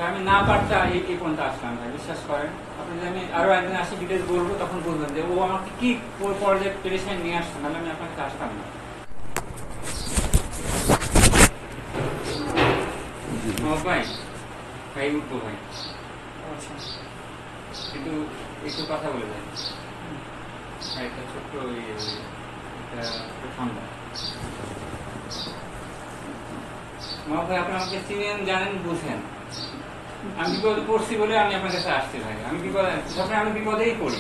আমি না পারতা এই পর্যন্ত আসলাম ভাই, বিশ্বাস করেন। আপনি যদি আমি আরো একদিন আসি ডিটেলস বলবো, তখন বুঝবেন যে ও আমাকে কি পর্যায়ে পেরেশানি নিয়ে আসছে, নাহলে আমি আপনার কাছে আসতাম না। ভাই ভাই উঠবো ভাই, কিন্তু একটু কথা বলে যাই ভাই। একটা ছোট্ট ঠান্ডা ভাই, আপনি আমাকে চিনেন, জানেন, বুঝেন। আমি বিপদে পড়ছি বলে আমি আপনার কাছে আসছি ভাই। আমি বিপদে, সবসময় আমি বিপদেই পড়ি।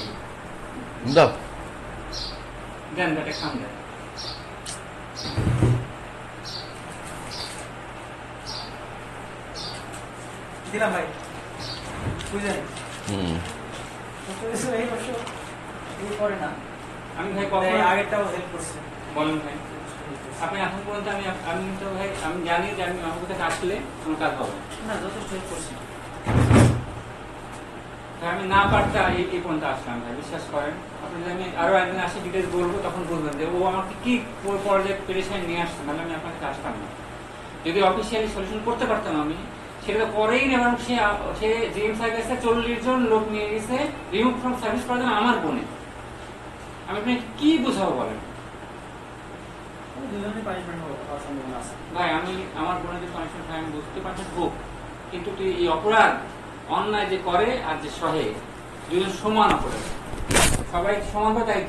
দেন বেটা, খান দেন। দিলাম ভাই, বুঝলেন? করে না আমি ভাই কখন আগেরটাও হেল্প করছে। বলেন ভাই, আপনি এখন পর্যন্ত আমি তো ভাই আমি জানি যে আমি আমার কাছে আসলে আমার কাজ হবে না, যথেষ্ট হেল্প করছে। আমি না পারতা এই পর্যন্ত আসলাম ভাই, বিশ্বাস করেন। আপনি যদি আমি আরো একদিন আসি ডিটেলস বলবো, তখন বুঝবেন যে ও আমাকে কি পর্যায়ে পেরেশানি নিয়ে আসছে, নাহলে আমি আপনার কাছে আসতাম না। যদি অফিসিয়ালি সলিউশন করতে পারতাম আমি, সেটা তো করেই না। এবং সে জিএম সাহেব কাছে 40 জন লোক নিয়ে গেছে রিমুভ ফ্রম সার্ভিস করার জন্য আমার বোনে। আমি আপনাকে কি বোঝাবো বলেন ভাই? আমি আমার বোনের যে পানিশমেন্ট আমি বুঝতে পারছি হোক, কিন্তু তুই এই অপরাধ অন্যায় যে করে আর যে সহে, দুজন সমান অপরাধ, সবাই সমান, তাই